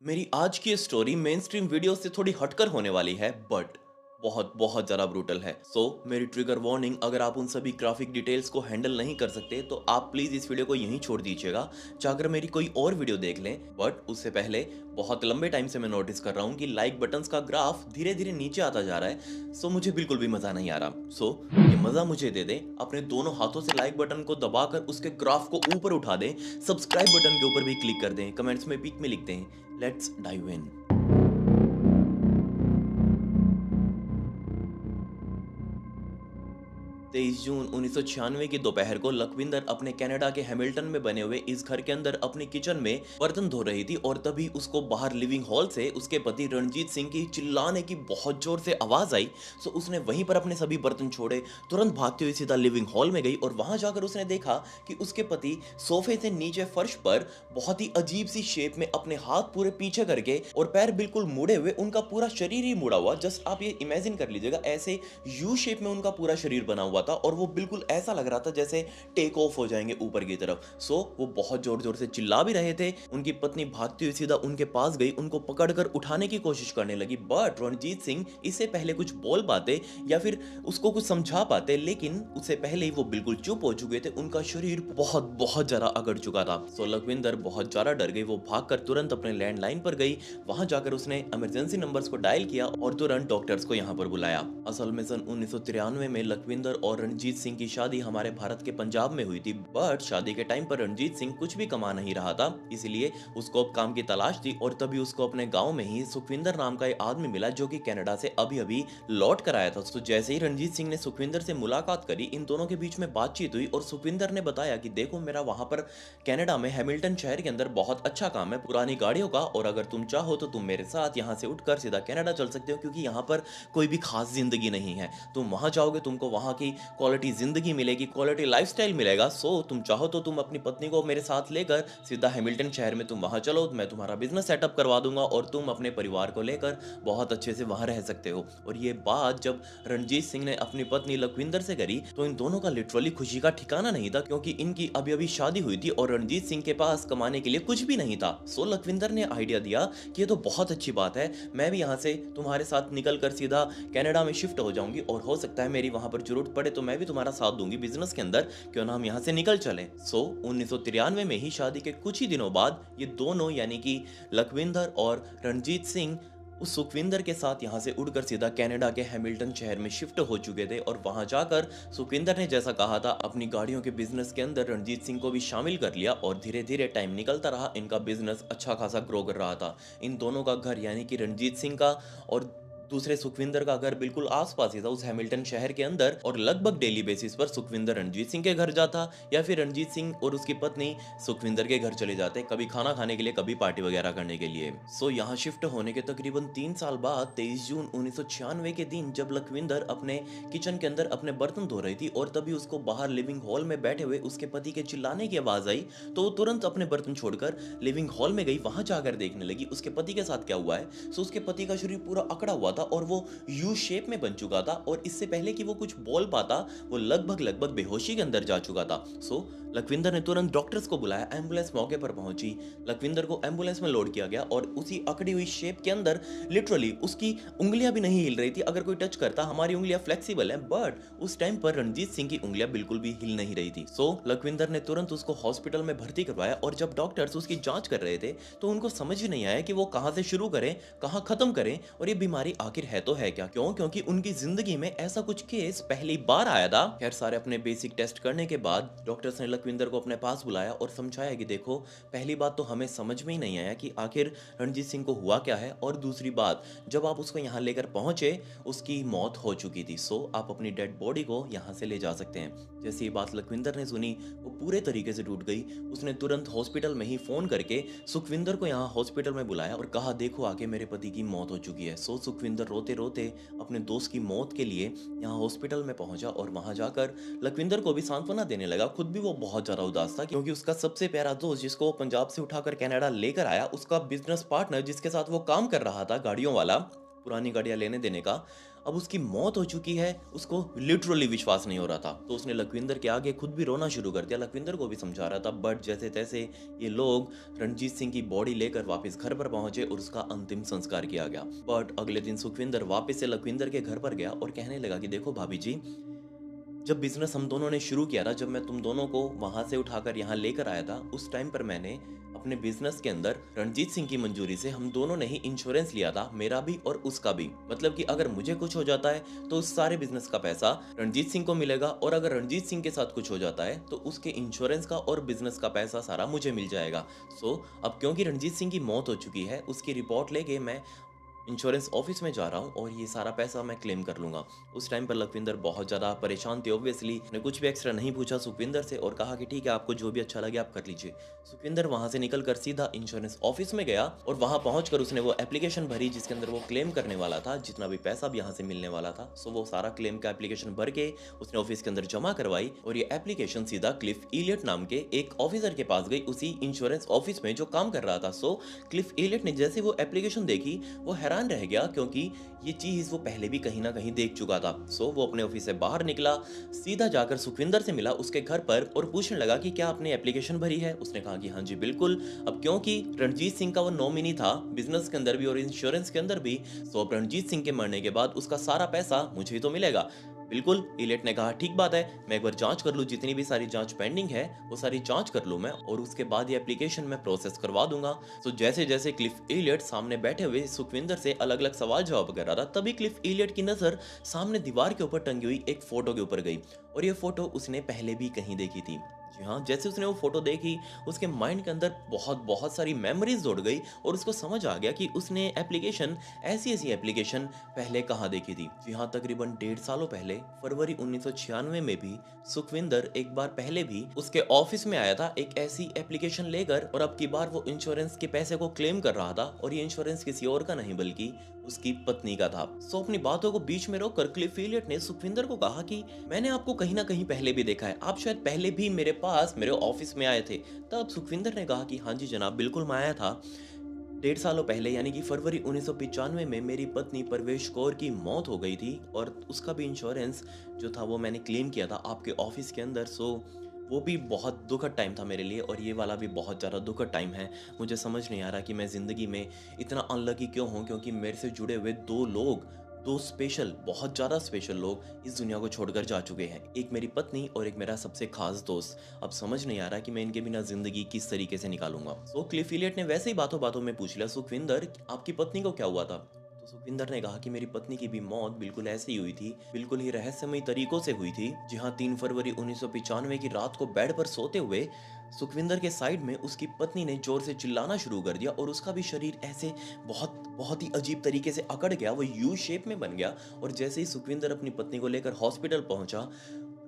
मेरी आज की स्टोरी मेन स्ट्रीम वीडियो से थोड़ी हटकर होने वाली है बट बहुत बहुत ज़्यादा ब्रूटल है। मेरी ट्रिगर वार्निंग, अगर आप उन सभी ग्राफिक डिटेल्स को हैंडल नहीं कर सकते तो आप प्लीज़ इस वीडियो को यहीं छोड़ दीजिएगा, चाहकर मेरी कोई और वीडियो देख लें। बट उससे पहले बहुत लंबे टाइम से मैं नोटिस कर रहा हूँ कि लाइक बटन्स का ग्राफ धीरे धीरे नीचे आता जा रहा है। मुझे बिल्कुल भी मज़ा नहीं आ रहा। ये मज़ा मुझे दे दें, अपने दोनों हाथों से लाइक बटन को दबाकर उसके ग्राफ को ऊपर उठा दें, सब्सक्राइब बटन के ऊपर भी क्लिक कर दें, कमेंट्स में पिक में लिख दें, लेट्स डाइव इन। 23 जून 1996 की दोपहर को लखविंदर अपने कनाडा के हैमिल्टन में बने हुए इस घर के अंदर अपनी किचन में बर्तन धो रही थी और तभी उसको बाहर लिविंग हॉल से उसके पति रणजीत सिंह की चिल्लाने की बहुत जोर से आवाज आई। उसने वहीं पर अपने सभी बर्तन छोड़े, तुरंत भागती हुई सीधा लिविंग हॉल में गई और वहां जाकर उसने देखा कि उसके पति सोफे से नीचे फर्श पर बहुत ही अजीब सी शेप में अपने हाथ पूरे पीछे करके और पैर बिल्कुल मुड़े हुए, उनका पूरा शरीर ही मुड़ा हुआ। जस्ट आप ये इमेजिन कर लीजिएगा, ऐसे यू शेप में उनका पूरा शरीर बना हुआ था और वो बिल्कुल ऐसा लग रहा था जैसे टेक ऑफ हो जाएंगे ऊपर की तरफ। वो बहुत जोर जोर से चिल्ला भी रहे थे। उनकी पत्नी भागती हुई सीधा उनके पास गई, उनको पकड़कर उठाने की कोशिश करने लगी। बट रणजीत सिंह इससे पहले कुछ बोल पाते या फिर उसको कुछ समझा पाते, लेकिन उससे पहले ही वो बिल्कुल चुप हो चुके थे। उनका शरीर बहुत बहुत ज्यादा अकड़ चुका था। लखविंदर बहुत ज्यादा डर गई। वो भागकर तुरंत अपने लैंडलाइन पर गई। वहां जाकर उसने इमरजेंसी नंबर्स को डायल किया और तुरंत डॉक्टर्स को यहाँ पर बुलाया। असल में सन 1993 में लखविंदर और रणजीत सिंह की शादी हमारे भारत के पंजाब में हुई थी। बट शादी के टाइम पर रणजीत सिंह कुछ भी कमा नहीं रहा था, इसलिए उसको अब काम की तलाश थी और तभी उसको अपने गांव में ही सुखविंदर नाम का एक आदमी मिला जो कि कनाडा से अभी अभी लौट कर आया था। जैसे ही रणजीत सिंह ने सुखविंदर से मुलाकात करी, इन दोनों के बीच में बातचीत हुई और सुखविंदर ने बताया कि देखो, मेरा वहां पर कनाडा में हैमिल्टन शहर के अंदर बहुत अच्छा काम है पुरानी गाड़ियों का, और अगर तुम चाहो तो तुम मेरे साथ यहाँ से उठकर सीधा कनाडा चल सकते हो, क्योंकि यहाँ पर कोई भी खास जिंदगी नहीं है। तुम वहां जाओगे, तुमको वहां की क्वालिटी जिंदगी मिलेगी, क्वालिटी लाइफस्टाइल मिलेगा। तुम चाहो तो तुम अपनी पत्नी को मेरे साथ लेकर सीधा हैमिल्टन शहर में तुम वहां चलो, मैं तुम्हारा बिजनेस सेटअप करवा दूंगा और तुम अपने परिवार को लेकर बहुत अच्छे से वहां रह सकते हो। और ये बात जब रणजीत सिंह ने अपनी पत्नी लखविंदर से करी तो इन दोनों का लिटरली खुशी का ठिकाना नहीं था, क्योंकि इनकी अभी अभी शादी हुई थी और रणजीत सिंह के पास कमाने के लिए कुछ भी नहीं था। लखविंदर ने आइडिया दिया कि ये तो बहुत अच्छी बात है, मैं भी यहाँ से तुम्हारे साथ निकल कर सीधा कनाडा में शिफ्ट हो जाऊंगी और हो सकता है मेरी वहां पर जरूरत पड़े तो मैं भी तुम्हारा साथ दूंगी बिजनेस के अंदर, क्यों ना हम यहाँ से निकल चलें। 1993 में ही शादी के कुछ ही दिनों बाद ये दोनों यानी कि लखविंदर और रणजीत सिंह उस सुखविंदर के साथ यहाँ से उड़कर सीधा कनाडा के हैमिल्टन शहर में शिफ्ट हो चुके थे। और वहां जाकर सुखविंदर ने जैसा कहा था अपनी गाड़ियों के बिजनेस के अंदर रणजीत सिंह को भी शामिल कर लिया और धीरे धीरे टाइम निकलता रहा, इनका बिजनेस अच्छा खासा ग्रो कर रहा था। इन दोनों का घर यानी कि रणजीत सिंह का और दूसरे सुखविंदर का घर बिल्कुल आसपास ही था उस हैमिल्टन शहर के अंदर, और लगभग डेली बेसिस पर सुखविंदर रणजीत सिंह के घर जाता या फिर रणजीत सिंह और उसकी पत्नी सुखविंदर के घर चले जाते, कभी खाना खाने के लिए, कभी पार्टी वगैरह करने के लिए। यहाँ शिफ्ट होने के तकरीबन 3 साल बाद 23 जून 1996 के दिन जब लखविंदर अपने किचन के अंदर अपने बर्तन धो रही थी और तभी उसको बाहर लिविंग हॉल में बैठे हुए उसके पति के चिल्लाने की आवाज आई, तो वो तुरंत अपने बर्तन छोड़कर लिविंग हॉल में गई। वहां जाकर देखने लगी उसके पति के साथ क्या हुआ है। उसके पति का शरीर पूरा अकड़ा हुआ था और वो यू शेप में बन चुका था, और इससे पहले कि वो कुछ बोल पाता वो लगभग बेहोशी के अंदर जा चुका था। लखविंदर ने तुरंत डॉक्टर्स को बुलाया, एम्बुलेंस मौके पर पहुंची, लखविंदर को एम्बुलेंस में लोड किया गया और उसी अकड़ी हुई शेप के अंदर लिटरली उसकी उंगलियां भी नहीं हिल रही थी। अगर कोई टच करता, हमारी उंगलियां फ्लेक्सिबल हैं बट उस टाइम पर रणजीत सिंह की उंगलियां बिल्कुल भी हिल नहीं रही थी। लखविंदर ने तुरंत उसको हॉस्पिटल में भर्ती करवाया और जब डॉक्टर्स उसकी जांच कर रहे थे तो उनको समझ ही नहीं आया कि वो कहां से शुरू करें, कहां खत्म करें, और ये बीमारी आखिर है तो है क्या। क्यों? क्योंकि उनकी जिंदगी में ऐसा कुछ केस पहली बार आया था। खैर, सारे अपने बेसिक टेस्ट करने के बाद डॉक्टर्स ने लखविंदर को अपने पास बुलाया और समझाया कि देखो, पहली बात तो हमें समझ में ही नहीं आया कि आखिर रणजीत सिंह को हुआ क्या है, और दूसरी बात, जब आप उसको यहाँ लेकर पहुंचे उसकी मौत हो चुकी थी। आप अपनी डेड बॉडी को यहाँ से ले जा सकते हैं। जैसे ये बात लखविंदर ने सुनी वो पूरे तरीके से टूट गई। उसने तुरंत हॉस्पिटल में ही फोन करके सुखविंदर को यहाँ हॉस्पिटल में बुलाया और कहा, देखो आके मेरे पति की मौत हो चुकी है। सुखविंदर रोते रोते अपने दोस्त की मौत के लिए यहाँ हॉस्पिटल में पहुंचा और वहां जाकर लखविंदर को भी सांत्वना देने लगा। खुद भी वो बहुत ज्यादा उदास था, क्योंकि उसका सबसे प्यारा दोस्त जिसको वो पंजाब से उठाकर कनाडा लेकर आया, उसका बिजनेस पार्टनर जिसके साथ वो काम कर रहा था गाड़ियों वाला, पुरानी गाड़ियां लेने देने का, अब उसकी मौत हो चुकी है, उसको लिटरली विश्वास नहीं हो रहा था। तो उसने लखविंदर के आगे खुद भी रोना शुरू कर दिया, लखविंदर को भी समझा रहा था, बट जैसे तैसे ये लोग रणजीत सिंह की बॉडी लेकर वापस घर पर पहुंचे और उसका अंतिम संस्कार किया गया। बट अगले दिन सुखविंदर वापस से लखविंदर के घर पर गया और कहने लगा कि देखो भाभी जी, जब बिजनेस हम दोनों ने शुरू किया था, जब मैं तुम दोनों को वहां से उठाकर यहाँ लेकर आया था, उस टाइम पर मैंने अपने बिजनेस के अंदर रणजीत सिंह की मंजूरी से हम दोनों ने ही इंश्योरेंस लिया था, मेरा भी और उसका भी। मतलब कि अगर मुझे कुछ हो जाता है तो उस सारे बिजनेस का पैसा रणजीत सिंह को मिलेगा, और अगर रणजीत सिंह के साथ कुछ हो जाता है तो उसके इंश्योरेंस का और बिजनेस का पैसा सारा मुझे मिल जाएगा। सो अब क्योंकि रणजीत सिंह की मौत हो चुकी है, उसकी रिपोर्ट लेके मैं इंश्योरेंस ऑफिस में जा रहा हूँ और ये सारा पैसा मैं क्लेम कर लूंगा। उस टाइम पर लखविंदर बहुत ज़्यादा परेशान थे, ऑब्वियसली ने कुछ भी एक्स्ट्रा नहीं पूछा सुखविंदर से और कहा कि ठीक है, आपको जो भी अच्छा लगे आप कर लीजिए। सुखविंदर वहां से निकलकर सीधा इंश्योरेंस ऑफिस में गया और वहां पहुंचकर उसने वो एप्लीकेशन भरी जिसके अंदर वो क्लेम करने वाला था, जितना भी पैसा भी यहाँ से मिलने वाला था। सो वो सारा क्लेम का एप्लीकेशन भर के उसने ऑफिस के अंदर जमा करवाई और ये एप्लीकेशन सीधा क्लिफ इलियट नाम के एक ऑफिसर के पास गई, उसी इंश्योरेंस ऑफिस में जो काम कर रहा था। सो क्लिफ इलियट ने जैसे वो एप्लीकेशन देखी, वो हैरान रह गया क्योंकि ये चीज वो पहले भी कहीं ना कहीं देख चुका था। सो वो अपने ऑफिस से बाहर निकला, सीधा जाकर सुखविंदर से मिला उसके घर पर और पूछने लगा कि क्या आपने एप्लीकेशन भरी है। उसने कहा कि हाँ जी बिल्कुल। अब क्योंकि रणजीत सिंह का वो नॉमिनी था बिजनेस के अंदर भी और इंश्योरेंस के अंदर भी, सो अब रणजीत सिंह के मरने के बाद उसका सारा पैसा मुझे ही तो मिलेगा। बिल्कुल, इलियट ने कहा ठीक बात है, मैं एक बार जांच कर लूं, जितनी भी सारी जांच पेंडिंग है वो सारी जांच कर लूं मैं, और उसके बाद ये एप्लीकेशन मैं प्रोसेस करवा दूंगा। तो जैसे जैसे क्लिफ इलियट सामने बैठे हुए सुखविंदर से अलग अलग सवाल जवाब कर रहा था, तभी क्लिफ इलियट की नजर सामने दीवार के ऊपर टंगी हुई एक फोटो के ऊपर गई, और ये फोटो उसने पहले भी कहीं देखी थी। जी हाँ, जैसे उसने वो फोटो देखी, उसके माइंड के अंदर बहुत बहुत सारी मेमोरीज जुड़ गई और उसको समझ आ गया कि उसने एप्लीकेशन, ऐसी ऐसी एप्लीकेशन पहले कहाँ देखी थी। जी हाँ, तकरीबन 1.5 सालों पहले फरवरी 1996 में भी सुखविंदर एक बार पहले भी उसके ऑफिस में आया था एक ऐसी एप्लीकेशन लेकर, और अब की बार वो इंश्योरेंस के पैसे को क्लेम कर रहा था, और ये इंश्योरेंस किसी और का नहीं बल्कि उसकी पत्नी का था। सो अपनी बातों को बीच में रोककर क्लिफ इलियट ने सुखविंदर को कहा कि मैंने आपको कहीं ना कहीं पहले भी देखा है, आप शायद पहले भी मेरे पास मेरे ऑफिस में आए थे। तब सुखविंदर ने कहा कि हाँ जी जनाब, बिल्कुल मैं आया था। 1.5 सालों पहले यानी कि फरवरी 1995 में मेरी पत्नी परवेश कौर की मौत हो गई थी, और उसका भी इंश्योरेंस जो था वो मैंने क्लेम किया था आपके ऑफिस के अंदर। सो वो भी बहुत दुखद टाइम था मेरे लिए, और ये वाला भी बहुत ज़्यादा दुखद टाइम है। मुझे समझ नहीं आ रहा कि मैं ज़िंदगी में इतना अनलकी क्यों हूँ, क्योंकि मेरे से जुड़े हुए दो लोग, दो स्पेशल, बहुत ज़्यादा स्पेशल लोग इस दुनिया को छोड़कर जा चुके हैं, एक मेरी पत्नी और एक मेरा सबसे खास दोस्त। अब समझ नहीं आ रहा कि मैं इनके बिना ज़िंदगी किस तरीके से निकालूंगा। सो क्लिफ इलियट ने वैसे ही बातों बातों में पूछ लिया, सुखविंदर आपकी पत्नी को क्या हुआ था? तो सुखविंदर ने कहा कि मेरी पत्नी की भी मौत बिल्कुल ऐसे ही हुई थी, बिल्कुल ही रहस्यमय तरीकों से हुई थी। जी हाँ, 3 फरवरी 1995 की रात को बेड पर सोते हुए सुखविंदर के साइड में उसकी पत्नी ने जोर से चिल्लाना शुरू कर दिया, और उसका भी शरीर ऐसे बहुत बहुत ही अजीब तरीके से अकड़ गया, वो यू शेप में बन गया। और जैसे ही सुखविंदर अपनी पत्नी को लेकर हॉस्पिटल पहुंचा,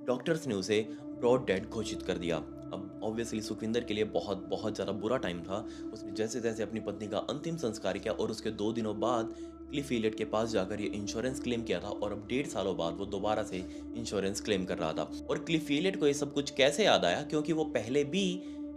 डॉक्टर्स ने उसे ब्रॉड डेड घोषित कर दिया। अब ऑब्वियसली सुखविंदर के लिए बहुत बहुत ज़्यादा बुरा टाइम था। उसने जैसे जैसे अपनी पत्नी का अंतिम संस्कार किया, और उसके 2 दिनों बाद क्लिफ इलियट के पास जाकर ये इंश्योरेंस क्लेम किया था, और अब 1.5 सालों बाद वो दोबारा से इंश्योरेंस क्लेम कर रहा था। और क्लिफ इलियट को ये सब कुछ कैसे याद आया, क्योंकि वो पहले भी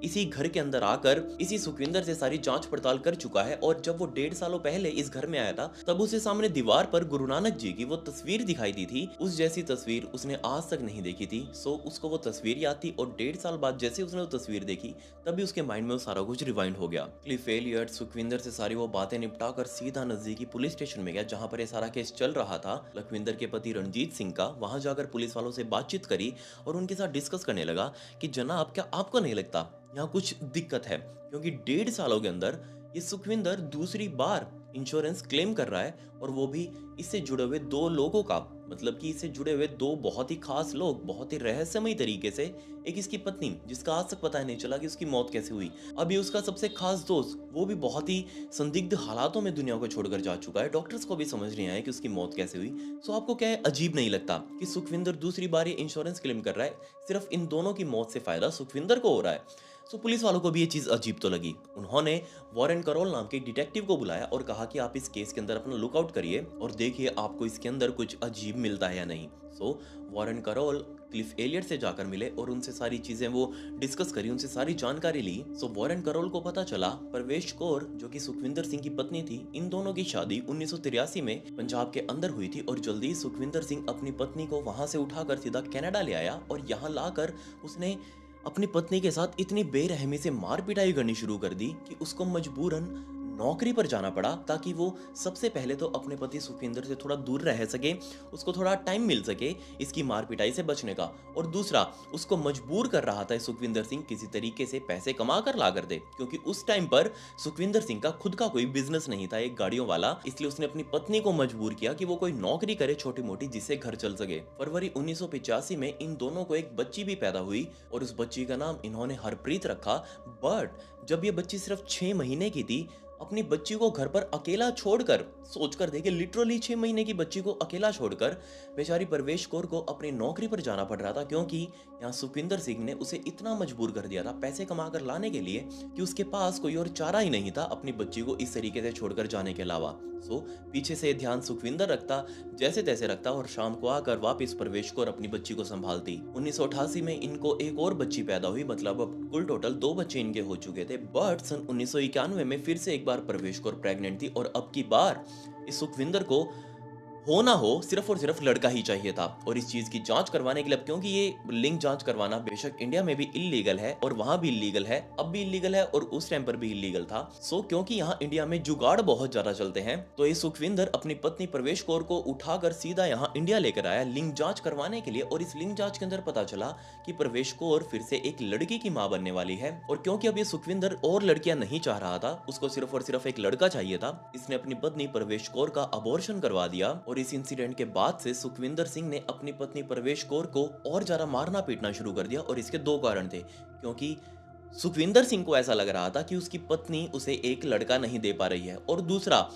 इसी घर के अंदर आकर इसी सुखविंदर से सारी जांच पड़ताल कर चुका है, और जब वो 1.5 सालों पहले इस घर में आया था, तब उसे सामने दीवार पर गुरु नानक जी की वो तस्वीर दिखाई दी थी। उस जैसी तस्वीर उसने आज तक नहीं देखी थी। सो उसको वो तस्वीर याद थी, और 1.5 साल बाद जैसे उसने वो तस्वीर देखी, तभी उसके माइंड में वो सारा कुछ रिवाइंड हो गया। क्लिफ इलियट सुखविंदर से सारी वो बातें निपटाकर सीधा नजदीकी पुलिस स्टेशन में गया, जहां पर ये सारा केस चल रहा था लखविंदर के पति रणजीत सिंह का। वहां जाकर पुलिस वालों से बातचीत करी और उनके साथ डिस्कस करने लगा कि जनाब, क्या आपको नहीं लगता यहाँ कुछ दिक्कत है, क्योंकि 1.5 सालों के अंदर ये सुखविंदर दूसरी बार इंश्योरेंस क्लेम कर रहा है, और वो भी इससे जुड़े हुए दो लोगों का, मतलब कि इससे जुड़े हुए दो बहुत ही खास लोग, बहुत ही रहस्यमय तरीके से। एक इसकी पत्नी, जिसका आज तक पता नहीं चला कि उसकी मौत कैसे हुई। अभी उसका सबसे खास दोस्त, वो भी बहुत ही संदिग्ध हालातों में दुनिया को छोड़कर जा चुका है। डॉक्टर्स को भी समझ नहीं आया कि उसकी मौत कैसे हुई। सो आपको क्या है, अजीब नहीं लगता कि सुखविंदर दूसरी बार ये इंश्योरेंस क्लेम कर रहा है? सिर्फ इन दोनों की मौत से फायदा सुखविंदर को हो रहा है। सो पुलिस वालों को भी ये चीज़ अजीब तो लगी। उन्होंने वॉरेन करोल नाम के एक डिटेक्टिव को बुलाया और कहा कि आप इस केस के अंदर अपना लुकआउट करिए और देखिए आपको इसके अंदर कुछ अजीब मिलता है या नहीं। सो वॉरेन करोल क्लिफ एलियट से जाकर मिले और उनसे सारी चीजें वो डिस्कस करी, उनसे सारी जानकारी ली। सो वॉरेन करोल को पता चला परवेश कौर जो कि सुखविंदर सिंह की पत्नी थी, इन दोनों की शादी 1983 में पंजाब के अंदर हुई थी और जल्दी ही सुखविंदर सिंह अपनी पत्नी को वहां से उठाकर सीधा कनाडा ले आया और यहाँ लाकर उसने अपनी पत्नी के साथ इतनी बेरहमी से मार पिटाई करनी शुरू कर दी कि उसको मजबूरन नौकरी पर जाना पड़ा ताकि वो सबसे पहले तो अपने पति सुखविंदर से थोड़ा दूर रह सके, उसको थोड़ा टाइम मिल सके इसकी मार पिटाई से बचने का, और दूसरा उसको मजबूर कर रहा था सुखविंदर सिंह किसी तरीके से पैसे कमा कर ला कर दे, क्योंकि उस टाइम पर सुखविंदर सिंह का खुद का कोई बिजनेस नहीं था एक गाड़ियों वाला, इसलिए उसने अपनी पत्नी को मजबूर किया कि वो कोई नौकरी करे छोटी मोटी जिससे घर चल सके। फरवरी 1985 में इन दोनों को एक बच्ची भी पैदा हुई और उस बच्ची का नाम इन्होंने हरप्रीत रखा। बट जब ये बच्ची सिर्फ 6 महीने की थी, अपनी बच्ची को घर पर अकेला छोड़कर, सोचकर देखिए लिटरली 6 महीने की बच्ची को अकेला छोड़कर बेचारी परवेश कौर को अपनी नौकरी पर जाना पड़ रहा था, क्योंकि यहाँ सुखविंदर सिंह ने उसे इतना मजबूर कर दिया था पैसे कमा कर लाने के लिए कि उसके पास कोई और चारा ही नहीं था अपनी बच्ची को इस तरीके से छोड़कर जाने के अलावा। सो पीछे से ध्यान सुखविंदर रखता, जैसे तैसे रखता और शाम को आकर वापस परवेश कौर अपनी बच्ची को संभालती। 1988 में इनको एक और बच्ची पैदा हुई, मतलब अब कुल टोटल 2 बच्चे इनके हो चुके थे। बट सन 1991 में फिर से एक बार परवेश कौर प्रेग्नेंट थी और अब की बार इस सुखविंदर को हो ना हो सिर्फ और सिर्फ लड़का ही चाहिए था। और इस चीज की जांच करवाने के लिए, क्योंकि ये लिंग जांच करवाना बेशक इंडिया में भी इलीगल है और वहां भी इलीगल है, अब भी इलीगल है और उस टाइम पर भी इलीगल था। सो क्योंकि यहाँ इंडिया में जुगाड़ बहुत ज्यादा चलते हैं, तो ये सुखविंदर अपनी पत्नी परवेश कौर को उठाकर सीधा यहाँ इंडिया लेकर आया लिंग जांच करवाने के लिए। और इस लिंग जांच के अंदर पता चला कि परवेश कौर फिर से एक लड़की की मां बनने वाली है। और क्योंकि अब ये सुखविंदर और लड़कियां नहीं चाह रहा था, उसको सिर्फ और सिर्फ एक लड़का चाहिए था, इसने अपनी पत्नी परवेश कौर का अबॉर्शन करवा दिया। और इस इंसिडेंट के बाद से सुखविंदर सिंह ने अपनी पत्नी परवेश कौर को और ज्यादा मारना पीटना शुरू कर दिया। और इसके 2 कारण थे, क्योंकि सुखविंदर सिंह को ऐसा लग रहा था कि उसकी पत्नी उसे एक लड़का नहीं दे पा रही है, और दूसरा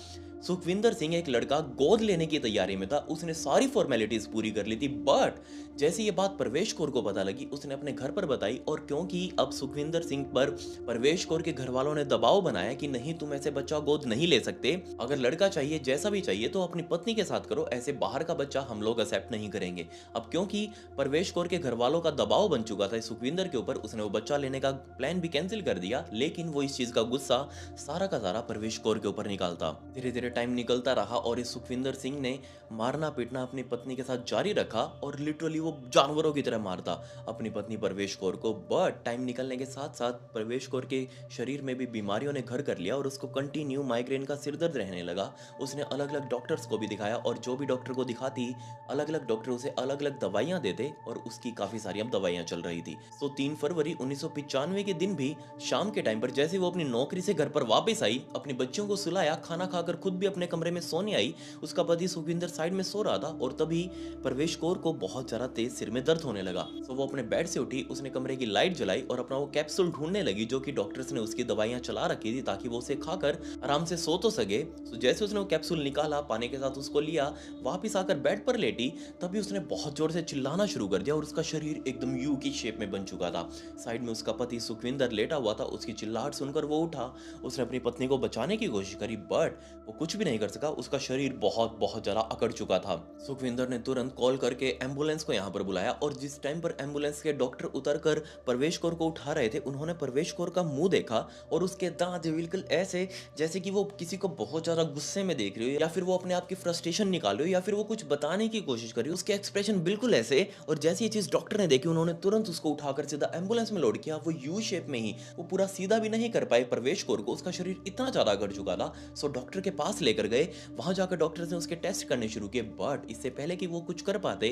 सुखविंदर सिंह एक लड़का गोद लेने की तैयारी में था, उसने सारी फॉर्मेलिटीज पूरी कर ली थी। बट जैसे ये बात परवेश कौर को पता लगी, उसने अपने घर पर बताई। और क्योंकि अब सुखविंदर सिंह पर परवेश कौर के घर वालों ने दबाव बनाया कि नहीं तुम ऐसे बच्चा गोद नहीं ले सकते, अगर लड़का चाहिए जैसा भी चाहिए तो अपनी पत्नी के साथ करो, ऐसे बाहर का बच्चा हम लोग एक्सेप्ट नहीं करेंगे। अब क्योंकि परवेश कौर के घर वालों का दबाव बन चुका था सुखविंदर के ऊपर, उसने वो बच्चा लेने का प्लान भी कैंसिल कर दिया। लेकिन वो इस चीज का गुस्सा सारा का सारा परवेश कौर के ऊपर निकालता। धीरे धीरे टाइम निकलता रहा और इस सुखविंदर सिंह ने मारना पीटना अपनी पत्नी के साथ जारी रखा और लिटरली वो जानवरों की तरह मारता अपनी पत्नी परवेश कौर को। बट टाइम निकलने के साथ साथ परवेश कौर के शरीर में भी बीमारियों ने घर कर लिया और उसको कंटिन्यू माइग्रेन का सिरदर्द रहने लगा। उसने अलग अलग डॉक्टर्स को भी दिखाया और जो भी डॉक्टर को दिखाती अलग अलग डॉक्टर उसे अलग अलग दवाइयां देते और उसकी काफी सारी अब दवाइयां चल रही थी। तो 3 फरवरी 1995 के दिन भी शाम के टाइम पर जैसे वो अपनी नौकरी से घर पर वापस आई, अपनी बच्चियों को सुलाया, खाना खाकर खुद भी अपने कमरे में सोने आई, उसका पति सुखविंदर साइड में सो रहा था और तभी परवेश कौर को बहुत ज्यादा तेज सिर में दर्द होने लगा। तो वो अपने बेड से उठी, उसने कमरे की लाइट जलाई और अपना वो कैप्सूल ढूंढने लगी जो कि डॉक्टर्स ने उसकी दवाइयां चला रखी थी ताकि वो उसे खाकर आराम से सो तो सके। तो जैसे उसने वो कैप्सूल निकाला, पानी के साथ उसको लिया, वापिस आकर बेड पर लेटी, तभी उसने बहुत जोर से चिल्लाना शुरू कर दिया और उसका शरीर एकदम यू की शेप में बन चुका था। साइड में उसका पति सुखविंदर लेटा हुआ था, उसकी चिल्लाहट सुनकर वो उठा, उसने अपनी पत्नी को बचाने की कोशिश करी बट वो कुछ भी नहीं कर सका, उसका शरीर बहुत बहुत ज्यादा अकड़ चुका था। सुखविंदर ने तुरंत कॉल करके एम्बुलेंस को यहाँ पर बुलाया और जिस टाइम पर एम्बुलेंस के डॉक्टर उतरकर परवेश कौर को उठा रहे थे, उन्होंने परवेश कौर का मुंह देखा और उसके दांत बिल्कुल ऐसे जैसे कि वो किसी को बहुत ज्यादा गुस्से में देख रही हो या फिर वो अपने आप की फ्रस्ट्रेशन निकाल रही हो या फिर वो कुछ बताने की कोशिश कर रही हो, उसके एक्सप्रेशन बिल्कुल ऐसे। और जैसे ये चीज डॉक्टर ने देखी, उन्होंने तुरंत उसको उठाकर सीधा एम्बुलेंस में लोड किया। वो यू शेप में ही, वो पूरा सीधा भी नहीं कर पाए परवेश कौर को, उसका शरीर इतना ज्यादा अकड़ चुका था। सो डॉक्टर के पास लेकर गए, वहां जाकर डॉक्टर ने उसके टेस्ट करने शुरू किए बट इससे पहले कि वो कुछ कर पाते,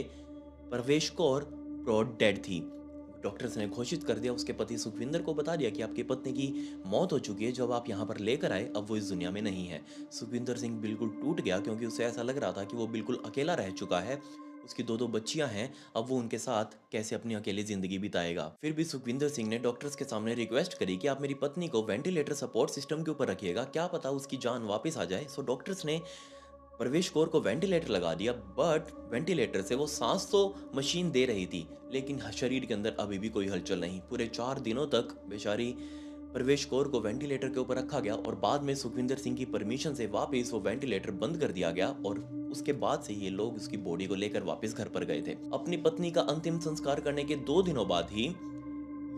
परवेश कौर ब्रॉड डेड थी। डॉक्टर्स ने घोषित कर दिया, उसके पति सुखविंदर को बता दिया कि आपकी पत्नी की मौत हो चुकी है, जब आप यहाँ पर लेकर आए अब वो इस दुनिया में नहीं है। सुखविंदर सिंह बिल्कुल टूट गया क्योंकि उसे ऐसा लग रहा था कि वो बिल्कुल अकेला रह चुका है, उसकी 2 बच्चियां हैं, अब वो उनके साथ कैसे अपनी अकेली जिंदगी बिताएगा। फिर भी सुखविंदर सिंह ने डॉक्टर्स के सामने रिक्वेस्ट करी कि आप मेरी पत्नी को वेंटिलेटर सपोर्ट सिस्टम के ऊपर रखिएगा, क्या पता उसकी जान वापस आ जाए। सो डॉक्टर्स ने प्रवेश कौर को वेंटिलेटर लगा दिया, बट वेंटिलेटर से वो सांस तो मशीन दे रही थी, लेकिन शरीर के अंदर अभी भी कोई हलचल नहीं। पूरे 4 दिनों तक बेचारी प्रवेश कौर को वेंटिलेटर के ऊपर रखा गया और बाद में सुखविंदर सिंह की परमिशन से वापस वो वेंटिलेटर बंद कर दिया गया और उसके बाद से ये लोग उसकी बॉडी को लेकर वापस घर पर गए थे। अपनी पत्नी का अंतिम संस्कार करने के 2 दिनों बाद ही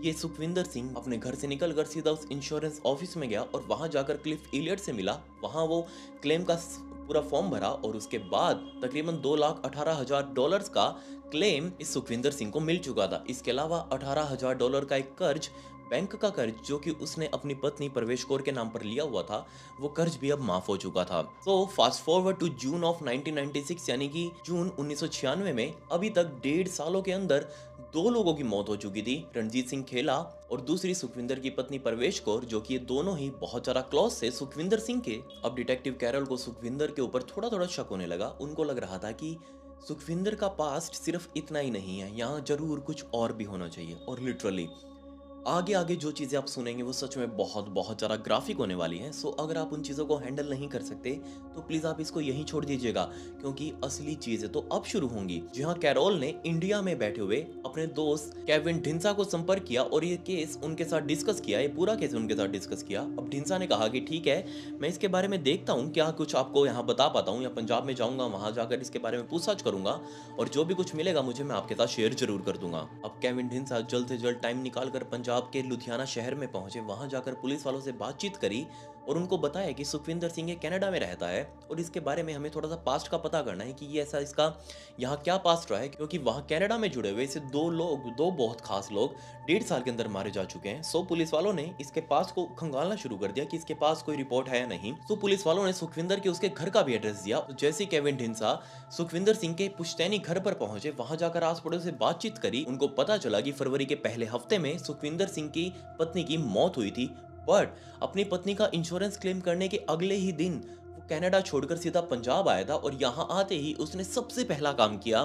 ये सुखविंदर सिंह अपने घर से निकलकर सीधा उस इंश्योरेंस ऑफिस में गया और वहां जाकर क्लिफ इलियट से मिला। वहां वो क्लेम का पूरा फॉर्म भरा और उसके बाद तकरीबन $2,18,000 का क्लेम इस सुखविंदर सिंह को मिल चुका था। इसके अलावा $18,000 का एक कर्ज, बैंक का कर्ज जो कि उसने अपनी पत्नी प्रवेश कौर के नाम पर लिया हुआ था, वो कर्ज भी अब माफ हो चुका था। तो fast forward to June of 1996 यानी कि जून 1996 में अभी तक 1.5 सालों के अंदर 2 लोगों की मौत हो चुकी थी, रणजीत सिंह खेला और दूसरी सुखविंदर की पत्नी प्रवेश कौर, जो कि ये दोनों ही बहुत ज्यादा क्लोज थे सुखविंदर सिंह के। अब डिटेक्टिव कैरल को सुखविंदर के ऊपर थोड़ा थोड़ा शक होने लगा। उनको लग रहा था कि सुखविंदर का पास्ट सिर्फ इतना ही नहीं है, यहाँ जरूर कुछ और भी होना चाहिए। और लिटरली आगे आगे जो चीजें आप सुनेंगे वो सच में बहुत बहुत ज्यादा ग्राफिक होने वाली हैं। सो अगर आप उन चीजों को हैंडल नहीं कर सकते तो प्लीज आप इसको यहीं छोड़ दीजिएगा, क्योंकि असली चीजें तो अब शुरू होंगी। जहां कैरोल ने इंडिया में बैठे हुए अपने दोस्त केविन ढिंसा को संपर्क किया और ये केस उनके साथ डिस्कस किया, ये पूरा केस उनके साथ डिस्कस किया। अब ढिंसा ने कहा कि ठीक है, मैं इसके बारे में देखता हूँ क्या कुछ आपको यहाँ बता पाता हूँ, या पंजाब में जाऊंगा, वहां जाकर इसके बारे में पूछताछ करूंगा और जो भी कुछ मिलेगा मुझे मैं आपके साथ शेयर जरूर कर दूंगा। अब केविन ढिंसा जल्द से जल्द टाइम निकालकर पंजाब के लुधियाना शहर में पहुंचे। वहां जाकर पुलिस वालों से बातचीत करी और उनको बताया कि सुखविंदर सिंह ये कनाडा में रहता है और इसके बारे में हमें थोड़ा सा पास्ट का पता करना है कि ये ऐसा इसका यहाँ क्या पास्ट रहा है, क्योंकि वहां कनाडा में जुड़े हुए इसे 2 बहुत खास लोग 1.5 साल के अंदर मारे जा चुके हैं। सो पुलिस वालों ने इसके पास को खंगालना शुरू कर दिया कि इसके पास कोई रिपोर्ट है या नहीं। तो पुलिस वालों ने सुखविंदर के उसके घर का भी एड्रेस दिया। तो जैसे केविन ढिंसा सुखविंदर सिंह के पुश्तैनी घर पर पहुंचे, वहां जाकर आस पड़ोस से बातचीत करी। उनको पता चला कि फरवरी के पहले हफ्ते में सुखविंदर सिंह की पत्नी की मौत हुई थी, बट अपनी पत्नी का इंश्योरेंस क्लेम करने के अगले ही दिन वो कनाडा छोड़कर सीधा पंजाब आया था और यहाँ आते ही उसने सबसे पहला काम किया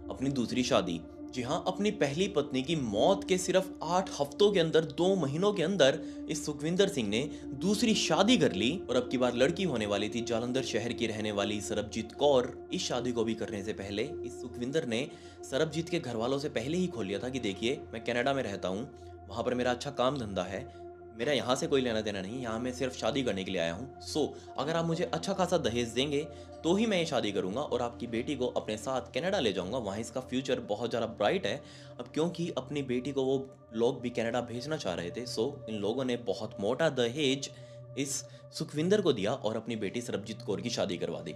अपनी दूसरी शादी। जी हाँ, अपनी पहली पत्नी की मौत के सिर्फ 8 हफ्तों के अंदर, 2 महीनों के अंदर इस सुखविंदर सिंह ने दूसरी शादी कर ली और अब की बार लड़की होने वाली थी जालंधर शहर की रहने वाली सरबजीत कौर। इस शादी को भी करने से पहले इस सुखविंदर ने सरबजीत के घर वालों से पहले ही खोल लिया था कि देखिए मैं कनाडा में रहता हूँ, वहां पर मेरा अच्छा काम धंधा है, मेरा यहाँ से कोई लेना देना नहीं, यहाँ मैं सिर्फ शादी करने के लिए आया हूँ। सो अगर आप मुझे अच्छा खासा दहेज देंगे तो ही मैं ये शादी करूंगा और आपकी बेटी को अपने साथ कनाडा ले जाऊंगा, वहाँ इसका फ्यूचर बहुत ज़्यादा ब्राइट है। अब क्योंकि अपनी बेटी को वो लोग भी कनाडा भेजना चाह रहे थे, सो इन लोगों ने बहुत मोटा दहेज इस सुखविंदर को दिया और अपनी बेटी सरबजीत कौर की शादी करवा दी।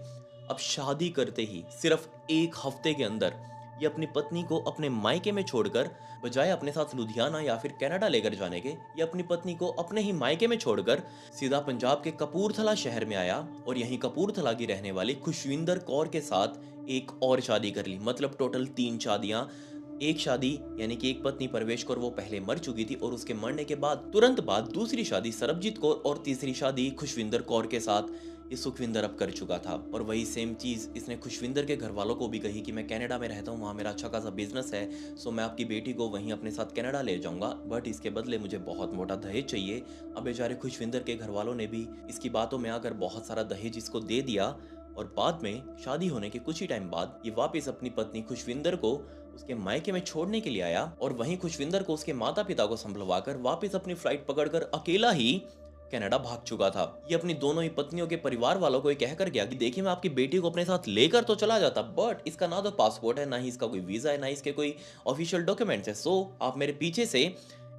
अब शादी करते ही सिर्फ 1 हफ्ते के अंदर ये अपनी पत्नी को अपने मायके में छोड़कर, बजाय अपने साथ लुधियाना या फिर कनाडा लेकर जाने के, ये अपनी पत्नी को अपने ही मायके में छोड़कर सीधा पंजाब के कपूरथला शहर में आया और यहीं कपूरथला की रहने वाली खुशविंदर कौर के साथ एक और शादी कर ली। मतलब टोटल 3 शादियां। एक शादी यानी कि एक पत्नी प्रवेश कौर वो पहले मर चुकी थी और उसके मरने के बाद तुरंत बाद दूसरी शादी सरबजीत कौर और तीसरी शादी खुशविंदर कौर के साथ ये सुखविंदर अब कर चुका था। और वही सेम चीज इसने खुशविंदर के घर वालों को भी कही कि मैं कनाडा में रहता हूँ, वहाँ मेरा अच्छा खासा बिजनेस है, सो मैं आपकी बेटी को वहीं अपने साथ कनाडा ले जाऊंगा, बट इसके बदले मुझे बहुत मोटा दहेज चाहिए। अब बेचारे खुशविंदर के घर वालों ने भी इसकी बातों में आकर बहुत सारा दहेज इसको दे दिया और बाद में शादी होने के कुछ ही टाइम बाद ये वापस अपनी पत्नी खुशविंदर को उसके मायके में छोड़ने के लिए आया और वहीं खुशविंदर को उसके माता पिता को संभलवाकर वापस अपनी फ्लाइट पकड़कर अकेला ही कनाडा भाग चुका था। ये अपनी दोनों ही पत्नियों के परिवार वालों को ये कहकर गया कि देखिए मैं आपकी बेटी को अपने साथ लेकर तो चला जाता, बट इसका ना तो पासपोर्ट है, ना ही इसका कोई वीजा है, ना ही इसके कोई ऑफिशियल डॉक्यूमेंट्स है। सो आप मेरे पीछे से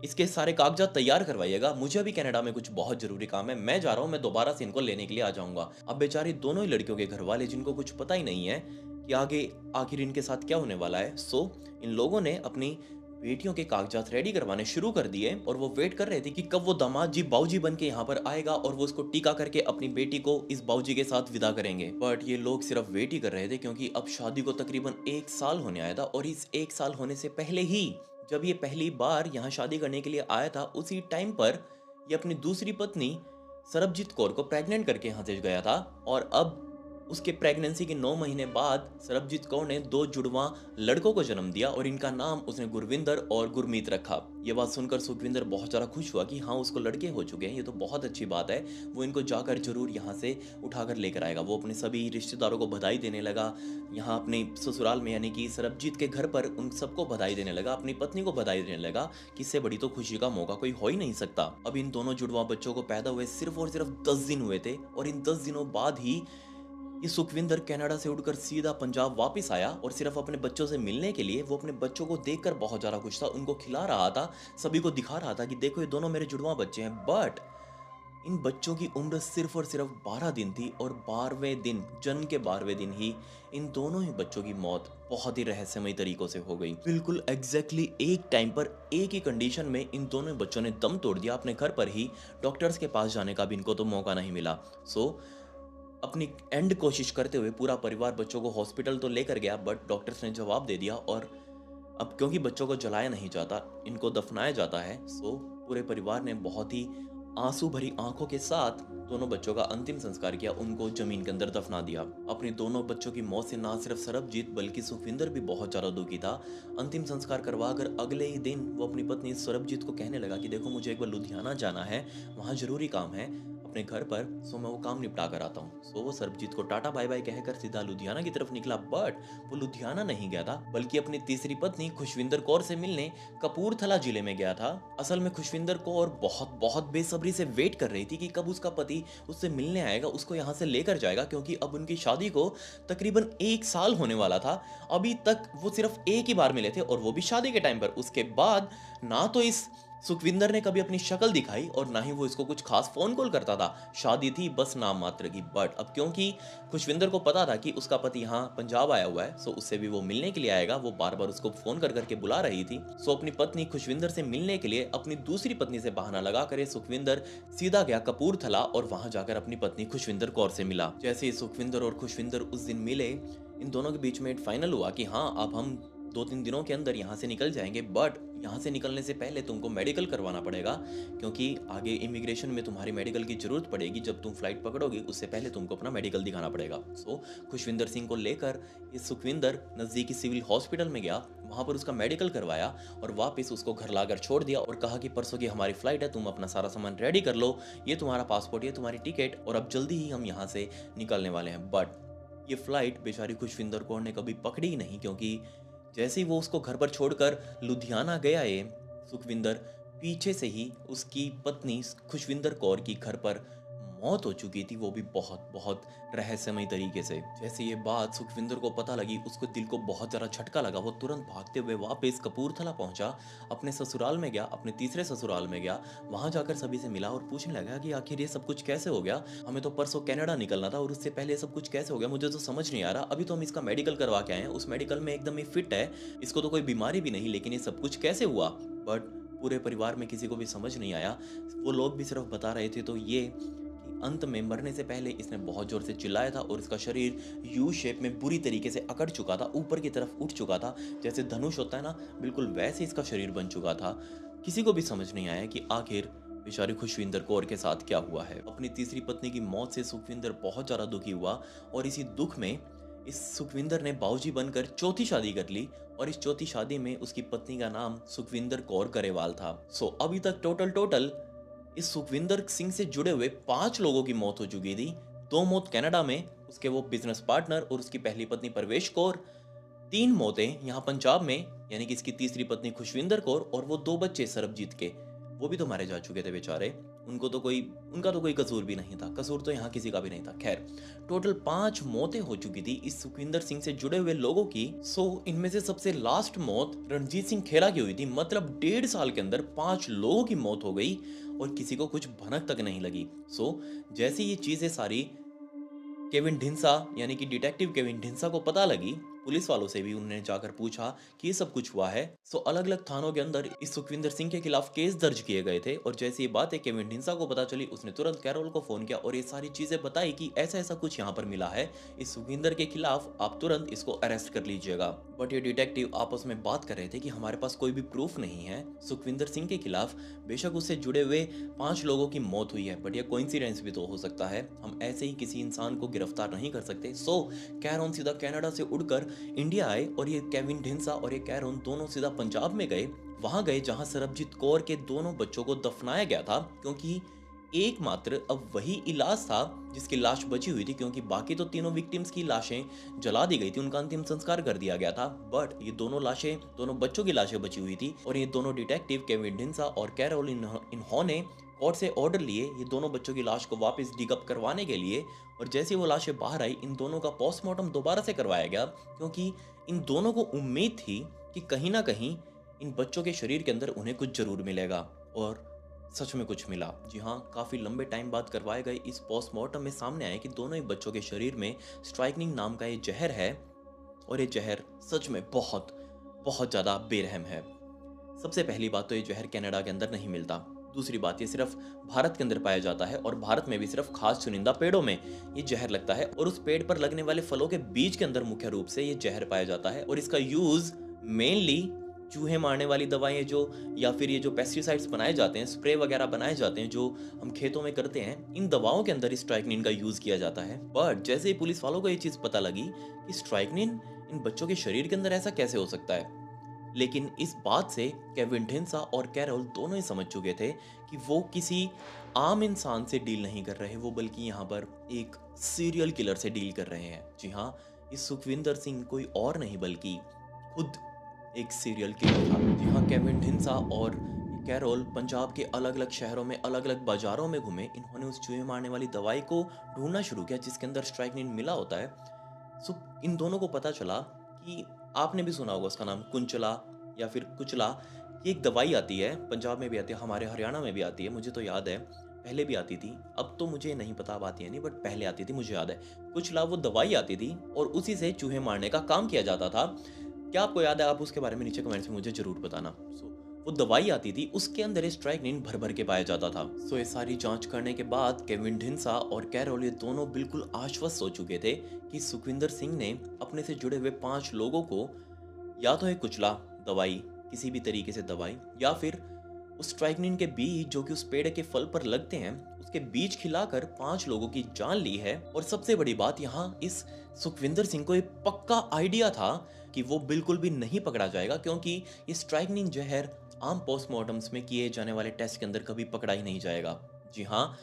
इसके सारे कागजात तैयार करवाइएगा, मुझे अभी कनाडा में कुछ बहुत जरूरी काम है, मैं जा रहा हूँ, मैं दोबारा से इनको लेने के लिए आ जाऊंगा। अब बेचारी दोनों ही लड़कियों के घर वाले, जिनको कुछ पता ही नहीं है कि आगे आखिर इनके साथ क्या होने वाला है, सो इन लोगों ने अपनी बेटियों के कागजात रेडी करवाने शुरू कर दिए और वो वेट कर रहे थे कि कब वो दामाद जी बाऊजी बन के यहाँ पर आएगा और वो उसको टीका करके अपनी बेटी को इस बाऊजी के साथ विदा करेंगे। बट ये लोग सिर्फ वेट ही कर रहे थे, क्योंकि अब शादी को तकरीबन 1 साल होने आया था और इस 1 साल होने से पहले ही जब ये पहली बार यहाँ शादी करने के लिए आया था, उसी टाइम पर ये अपनी दूसरी पत्नी सरबजीत कौर को प्रेग्नेंट करके यहाँ से गया था और अब उसके प्रेगनेंसी के 9 महीने बाद सरबजीत कौर ने 2 जुड़वा लड़कों को जन्म दिया और इनका नाम उसने गुरविंदर और गुरमीत रखा। ये बात सुनकर सुखविंदर बहुत ज़्यादा खुश हुआ कि हाँ, उसको लड़के हो चुके हैं, ये तो बहुत अच्छी बात है। वो इनको जाकर जरूर यहाँ से उठाकर लेकर आएगा। वो अपने सभी रिश्तेदारों को बधाई देने लगा, यहाँ अपने ससुराल में यानी कि सरबजीत के घर पर उन सबको बधाई देने लगा, अपनी पत्नी को बधाई देने लगा कि इससे बड़ी तो खुशी का मौका कोई हो ही नहीं सकता। अब इन दोनों जुड़वा बच्चों को पैदा हुए सिर्फ और सिर्फ 10 दिन हुए थे और इन 10 दिनों बाद ही ये सुखविंदर कनाडा से उड़कर सीधा पंजाब वापस आया और सिर्फ अपने बच्चों से मिलने के लिए। वो अपने बच्चों को देखकर बहुत ज़्यादा खुश था, उनको खिला रहा था, सभी को दिखा रहा था कि देखो ये दोनों मेरे जुड़वा बच्चे हैं। बट इन बच्चों की उम्र सिर्फ और सिर्फ 12 दिन थी और 12वें दिन, जन्म के 12वें दिन ही इन दोनों ही बच्चों की मौत बहुत ही रहस्यमय तरीकों से हो गई। बिल्कुल एग्जैक्टली एक टाइम पर एक ही कंडीशन में इन दोनों बच्चों ने दम तोड़ दिया। अपने घर पर ही डॉक्टर्स के पास जाने का भी इनको तो मौका नहीं मिला। सो अपनी एंड कोशिश करते हुए पूरा परिवार बच्चों को हॉस्पिटल तो लेकर गया, बट डॉक्टर्स ने जवाब दे दिया और अब क्योंकि बच्चों को जलाया नहीं जाता, इनको दफनाया जाता है। सो पूरे परिवार ने बहुत ही आंसू भरी आंखों के साथ दोनों बच्चों का अंतिम संस्कार किया, उनको जमीन के अंदर दफना दिया। अपने दोनों बच्चों की मौत से ना सिर्फ सरबजीत बल्कि सुखविंदर भी बहुत ज्यादा दुखी था। अंतिम संस्कार करवाकर अगले ही दिन वो अपनी पत्नी सरबजीत को कहने लगा कि देखो मुझे एक बार लुधियाना जाना है, वहाँ जरूरी काम है अपने घर पर, सो मैं वो काम निपटा कर आता हूँ। सो वो सरबजीत को टाटा बाय बाय कहकर सीधा लुधियाना की तरफ निकला। बट वो लुधियाना नहीं गया था, बल्कि अपनी तीसरी पत्नी खुशविंदर कौर से मिलने कपूरथला जिले में गया था। असल में खुशविंदर कौर बहुत बहुत बेसब्री से वेट कर रही थी कि कब उसका पति उससे मिलने आएगा, उसको यहाँ से लेकर जाएगा, क्योंकि अब उनकी शादी को तकरीबन 1 साल होने वाला था। अभी तक वो सिर्फ एक ही बार मिले थे और वो भी शादी के टाइम पर। उसके बाद ना तो इस सुखविंदर ने कभी अपनी शक्ल दिखाई और ना ही वो इसको कुछ खास फोन कॉल करता था। शादी थी बस नाम मात्र की। बट अब क्योंकि खुशविंदर को पता था कि उसका पति यहाँ पंजाब आया हुआ है, सो उससे भी वो मिलने के लिए आएगा, वो बार बार उसको फोन कर करके बुला रही थी। सो अपनी पत्नी खुशविंदर से मिलने के लिए अपनी दूसरी पत्नी से बहाना लगा कर सुखविंदर सीधा गया कपूरथला और वहां जाकर अपनी पत्नी खुशविंदर कौर से मिला। जैसे ही सुखविंदर और खुशविंदर उस दिन मिले, इन दोनों के बीच में एक फाइनल हुआ कि हाँ, अब हम 2-3 दिनों के अंदर यहाँ से निकल जाएंगे, बट यहाँ से निकलने से पहले तुमको मेडिकल करवाना पड़ेगा, क्योंकि आगे इमिग्रेशन में तुम्हारी मेडिकल की जरूरत पड़ेगी। जब तुम फ्लाइट पकड़ोगे उससे पहले तुमको अपना मेडिकल दिखाना पड़ेगा। सो खुशविंदर सिंह को लेकर ये सुखविंदर नज़दीकी सिविल हॉस्पिटल में गया, वहाँ पर उसका मेडिकल करवाया और वापस उसको घर लाकर छोड़ दिया और कहा कि परसों की हमारी फ्लाइट है, तुम अपना सारा सामान रेडी कर लो, ये तुम्हारा पासपोर्ट, ये तुम्हारी टिकट, और अब जल्दी ही हम यहाँ से निकलने वाले हैं। बट ये फ्लाइट बेचारी खुशविंदर कौर ने कभी पकड़ी ही नहीं, क्योंकि जैसे ही वो उसको घर पर छोड़कर लुधियाना गया है सुखविंदर, पीछे से ही उसकी पत्नी खुशविंदर कौर की घर पर मौत हो चुकी थी, वो भी बहुत बहुत रहस्यमय तरीके से। जैसे ये बात सुखविंदर को पता लगी, उसको दिल को बहुत ज़्यादा झटका लगा। वो तुरंत भागते हुए वापस कपूरथला पहुंचा, अपने ससुराल में गया, अपने तीसरे ससुराल में गया, वहां जाकर सभी से मिला और पूछने लगा कि आखिर ये सब कुछ कैसे हो गया, हमें तो परसों कनाडा निकलना था और उससे पहले ये सब कुछ कैसे हो गया, मुझे तो समझ नहीं आ रहा। अभी तो हम इसका मेडिकल करवा के आए हैं, उस मेडिकल में एकदम ही फिट है, इसको तो कोई बीमारी भी नहीं, लेकिन ये सब कुछ कैसे हुआ। बट पूरे परिवार में किसी को भी समझ नहीं आया, वो लोग भी सिर्फ बता रहे थे तो ये अंत में मरने से पहले इसने बहुत जोर से चिल्लाया था और इसका शरीर यू शेप में बुरी तरीके से अकड़ चुका था, ऊपर की तरफ उठ चुका था, जैसे धनुष होता है ना, बिल्कुल वैसे इसका शरीर बन चुका था। किसी को भी समझ नहीं आया कि आखिर बेचारी खुशविंदर कौर के साथ क्या हुआ है। अपनी तीसरी पत्नी की मौत से सुखविंदर बहुत ज्यादा दुखी हुआ और इसी दुख में इस सुखविंदर ने बाऊजी बनकर चौथी शादी कर ली और इस चौथी शादी में उसकी पत्नी का नाम सुखविंदर कौर गरेवाल था। सो अभी तक टोटल इस सुखविंदर सिंह से जुड़े हुए 5 लोगों की मौत हो चुकी थी। 2 मौत कनाडा में, उसके वो बिजनेस पार्टनर और उसकी पहली पत्नी परवेश कौर। 3 मौतें यहाँ पंजाब में, यानी कि इसकी तीसरी पत्नी खुशविंदर कौर और वो 2 बच्चे सरबजीत के, वो भी तो मारे जा चुके थे बेचारे। उनका तो कोई कसूर भी नहीं था, कसूर तो यहाँ किसी का भी नहीं था। खैर, टोटल 5 मौतें हो चुकी थी इस सुखविंदर सिंह से जुड़े हुए लोगों की। सो इनमें से सबसे लास्ट मौत रणजीत सिंह खेड़ा की हुई थी। मतलब 1.5 साल के अंदर 5 लोगों की मौत हो गई और किसी को कुछ भनक तक नहीं लगी। सो जैसे ये चीजें सारी केविन ढिंसा यानी कि डिटेक्टिव केविन ढिंसा को पता लगी, पुलिस वालों से भी उन्होंने जाकर पूछा कि ये सब कुछ हुआ है। सो अलग अलग थानों के अंदर इस सुखविंदर सिंह के खिलाफ केस दर्ज किए गए थे और जैसे ये बात है केविन ढिंसा को पता चली, उसने तुरंत कैरोल को फोन किया और ये सारी चीजें बताई कि ऐसा ऐसा कुछ यहाँ पर मिला है, इस सुखविंदर के खिलाफ आप तुरंत इसको अरेस्ट कर लीजिएगा। बट ये डिटेक्टिव आपस में बात कर रहे थे कि हमारे पास कोई भी प्रूफ नहीं है सुखविंदर सिंह के खिलाफ। बेशक उससे जुड़े हुए 5 लोगों की मौत हुई है, बट ये कोइंसिडेंस भी तो हो सकता है, हम ऐसे ही किसी इंसान को गिरफ्तार नहीं कर सकते। सो कैरोन सीधा कनाडा से उड़कर इंडिया आए और ये केविन ढिंसा और ये कैरोन दोनों सीधा पंजाब में गए। वहां गए जहां सरबजीत कौर के दोनों बच्चों को दफनाया गया था, क्योंकि एकमात्र अब वही इलाज था जिसकी लाश बची हुई थी, क्योंकि बाकी तो तीनों विक्टिम्स की लाशें जला दी गई थी, उनका अंतिम संस्कार कर दिया गया था। बट ये दोनों लाशें, दोनों बच्चों की लाशें बची हुई थी और ये दोनों डिटेक्टिव केविन ढिंसा और कैरोल इन्होंने कोर्ट से ऑर्डर लिए ये दोनों बच्चों की लाश को वापस डिगअप करवाने के लिए। और जैसे वो लाशें बाहर आई, इन दोनों का पोस्टमार्टम दोबारा से करवाया गया, क्योंकि इन दोनों को उम्मीद थी कि कहीं ना कहीं इन बच्चों के शरीर के अंदर उन्हें कुछ जरूर मिलेगा। और सच में कुछ मिला। जी हाँ, काफ़ी लंबे टाइम बाद करवाए गए इस पोस्टमार्टम में सामने आया कि दोनों ही बच्चों के शरीर में स्ट्राइकनिन नाम का ये जहर है और ये जहर सच में बहुत बहुत ज़्यादा बेरहम है। सबसे पहली बात तो ये जहर कनाडा के अंदर नहीं मिलता। दूसरी बात, ये सिर्फ भारत के अंदर पाया जाता है और भारत में भी सिर्फ खास चुनिंदा पेड़ों में ये जहर लगता है और उस पेड़ पर लगने वाले फलों के बीज के अंदर मुख्य रूप से ये जहर पाया जाता है। और इसका यूज़ मेनली चूहे मारने वाली दवाएं जो, या फिर ये जो पेस्टिसाइड्स बनाए जाते हैं, स्प्रे वगैरह बनाए जाते हैं जो हम खेतों में करते हैं, इन दवाओं के अंदर स्ट्राइकनिन का यूज किया जाता है। बट जैसे ही पुलिस वालों को ये चीज पता लगी कि स्ट्राइकनिन इन बच्चों के शरीर के अंदर ऐसा कैसे हो सकता है, लेकिन इस बात से केविन ढिंसा और कैरोल दोनों ही समझ चुके थे कि वो किसी आम इंसान से डील नहीं कर रहे, वो बल्कि यहाँ पर एक सीरियल किलर से डील कर रहे हैं। जी हाँ, इस सुखविंदर सिंह कोई और नहीं बल्कि खुद एक सीरियल किलर था। जी हाँ, केविन ढिंसा और कैरोल पंजाब के अलग अलग शहरों में, अलग अलग बाजारों में घूमे। इन्होंने उस चूहे मारने वाली दवाई को ढूंढना शुरू किया जिसके अंदर स्ट्राइकनिन मिला होता है। सो इन दोनों को पता चला कि आपने भी सुना होगा उसका नाम कुंचला या फिर कुचला। ये एक दवाई आती है, पंजाब में भी आती है, हमारे हरियाणा में भी आती है, मुझे तो याद है पहले भी आती थी, अब तो मुझे नहीं पता अब आती है नहीं, बट पहले आती थी, मुझे याद है। कुचला वो दवाई आती थी और उसी से चूहे मारने का काम किया जाता था। क्या आपको याद है? आप उसके बारे में नीचे कमेंट्स में मुझे जरूर बताना। वो दवाई आती थी, उसके अंदर स्ट्राइकनिन भर भर के पाया जाता था। ये सारी जांच करने के बाद केविन ढिंसा और कैरोल ये दोनों बिल्कुल आश्वस्त हो चुके थे कि सुखविंदर सिंह ने अपने से जुड़े हुए 5 लोगों को या तो एक कुचला दवाई, किसी भी तरीके से दवाई, या फिर उस स्ट्राइकनिन के बीज जो कि उस पेड़ के फल पर लगते हैं, उसके बीज खिलाकर 5 लोगों की जान ली है। और सबसे बड़ी बात, यहाँ इस सुखविंदर सिंह को एक पक्का आइडिया था कि वो बिल्कुल भी नहीं पकड़ा जाएगा, क्योंकि ये स्ट्राइकनिन जहर आम पोस्टमार्टम्स में किए जाने वाले टेस्ट के अंदर कभी पकड़ा ही नहीं जाएगा। जी हाँ,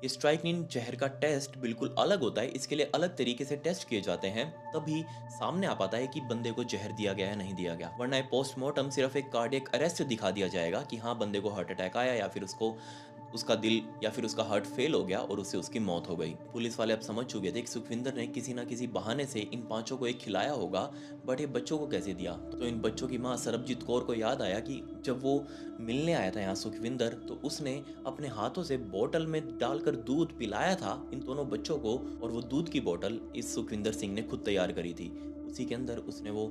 ये स्ट्राइकनिन जहर का टेस्ट बिल्कुल अलग होता है, इसके लिए अलग तरीके से टेस्ट किए जाते हैं, तभी सामने आ पाता है कि बंदे को जहर दिया गया है नहीं दिया गया। वरना ये पोस्टमार्टम सिर्फ एक कार्डियक अरेस्ट दिखा दिया जाएगा कि हाँ बंदे को हार्ट अटैक आया या फिर उसका दिल या फिर उसका हार्ट फेल हो गया और उससे उसकी मौत हो गई। पुलिस वाले अब समझ चुके थे कि सुखविंदर ने किसी ना किसी बहाने से इन 5 को एक खिलाया होगा, बट ये बच्चों को कैसे दिया। तो इन बच्चों की माँ सरबजीत कौर को याद आया कि जब वो मिलने आया था यहाँ सुखविंदर, तो उसने अपने हाथों से बोतल में डालकर दूध पिलाया था इन दोनों बच्चों को, और वो दूध की बोतल इस सुखविंदर सिंह ने खुद तैयार करी थी। उसी के अंदर उसने वो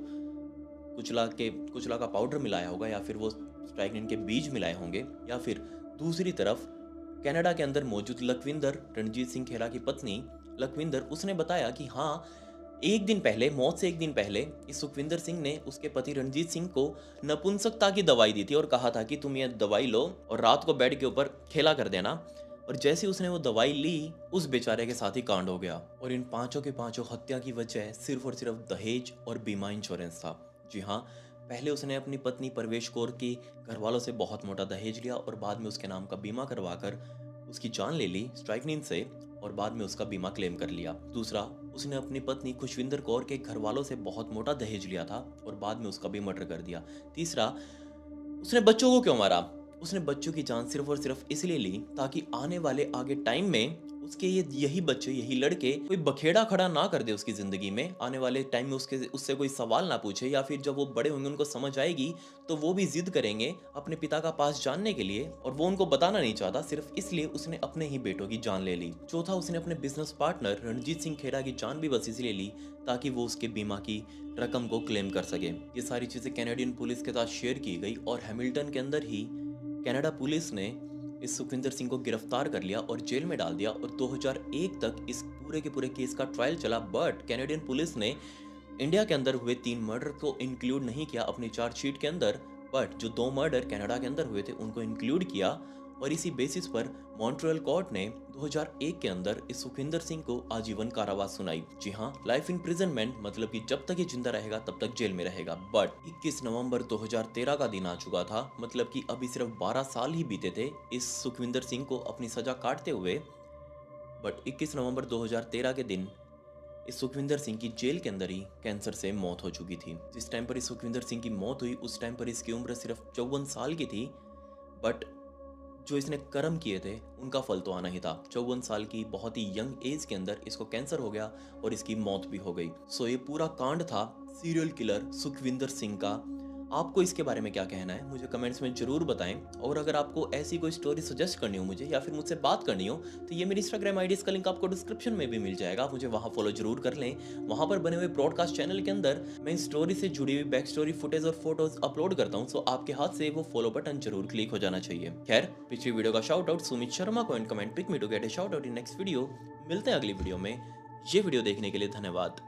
कुचला का पाउडर मिलाया होगा, या फिर वो स्ट्राइकनिन के बीज मिलाए होंगे, या फिर दूसरी तरफ कनाडा के अंदर मौजूद लखविंदर, रणजीत सिंह खेरा की पत्नी लखविंदर, उसने बताया कि हाँ मौत से एक दिन पहले इस सुखविंदर सिंह ने उसके पति रणजीत सिंह को नपुंसकता की दवाई दी थी और कहा था कि तुम ये दवाई लो और रात को बेड के ऊपर खेला कर देना। और जैसे उसने वो दवाई ली, उस बेचारे के साथ ही कांड हो गया। और इन 5 के 5 हत्या की वजह सिर्फ और सिर्फ दहेज और बीमा इंश्योरेंस था। जी हाँ, पहले उसने अपनी पत्नी परवेश कौर की घर वालों से बहुत मोटा दहेज लिया और बाद में उसके नाम का बीमा करवाकर उसकी जान ले ली स्ट्राइकनिन से, और बाद में उसका बीमा क्लेम कर लिया। दूसरा, उसने अपनी पत्नी खुशविंदर कौर के घर वालों से बहुत मोटा दहेज लिया था और बाद में उसका भी मर्डर कर दिया। तीसरा, उसने बच्चों को क्यों मारा? उसने बच्चों की जान सिर्फ और सिर्फ इसलिए ली ताकि आने वाले आगे टाइम में उसके ये यही बच्चे, यही लड़के कोई बखेड़ा खड़ा ना कर दे उसकी ज़िंदगी में, आने वाले टाइम में उससे कोई सवाल ना पूछे, या फिर जब वो बड़े होंगे उनको समझ आएगी तो वो भी ज़िद करेंगे अपने पिता का पास जानने के लिए, और वो उनको बताना नहीं चाहता, सिर्फ इसलिए उसने अपने ही बेटों की जान ले ली। चौथा, उसने अपने बिजनेस पार्टनर रणजीत सिंह खेड़ा की जान भी बस इसलिए ली ताकि वो उसके बीमा की रकम को क्लेम कर सके। ये सारी चीज़ें कैनेडियन पुलिस के साथ शेयर की गई और हैमिल्टन के अंदर ही कनाडा पुलिस ने इस सुखविंदर सिंह को गिरफ्तार कर लिया और जेल में डाल दिया, और 2001 तक इस पूरे के पूरे केस का ट्रायल चला। बट कैनेडियन पुलिस ने इंडिया के अंदर हुए 3 मर्डर को इंक्लूड नहीं किया अपनी चार्जशीट के अंदर, बट जो 2 मर्डर कनाडा के अंदर हुए थे उनको इंक्लूड किया, और इसी बेसिस पर मॉन्ट्रियल कोर्ट ने 2001 के अंदर इस सुखविंदर सिंह को आजीवन कारावास सुनाई। जी हाँ, लाइफ इम्प्रिजनमेंट, मतलब कि जब तक ये जिंदा रहेगा तब तक जेल में रहेगा। बट 21 नवंबर 2013 का दिन आ चुका था, मतलब कि अभी सिर्फ 12 साल ही बीते थे इस सुखविंदर सिंह को अपनी सजा काटते हुए। बट 21 नवंबर 2013 के दिन इस सुखविंदर सिंह की जेल के अंदर ही कैंसर से मौत हो चुकी थी। जिस टाइम पर इस सुखविंदर सिंह की मौत हुई उस टाइम पर इसकी उम्र सिर्फ 54 साल की थी, बट जो इसने कर्म किए थे उनका फल तो आना ही था। 54 साल की बहुत ही यंग एज के अंदर इसको कैंसर हो गया और इसकी मौत भी हो गई। सो ये पूरा कांड था सीरियल किलर सुखविंदर सिंह का। आपको इसके बारे में क्या कहना है मुझे कमेंट्स में जरूर बताएं, और अगर आपको ऐसी कोई स्टोरी सजेस्ट करनी हो मुझे या फिर मुझसे बात करनी हो तो ये मेरी इंस्टाग्राम आईडी का लिंक आपको डिस्क्रिप्शन में भी मिल जाएगा, आप मुझे वहां फॉलो जरूर कर लें। वहां पर बने हुए ब्रॉडकास्ट चैनल के अंदर मैं इस स्टोरी से जुड़ी हुई बैक स्टोरी फुटेज और फोटोज अपलोड करता हूँ, सो आपके हाथ से वो फॉलो बटन जरूर क्लिक हो जाना चाहिए। खैर, पिछली वीडियो का शाउट आउट सुमित शर्मा को and comment pick me to get a shout out in next video. मिलते हैं अगली वीडियो में। ये वीडियो देखने के लिए धन्यवाद।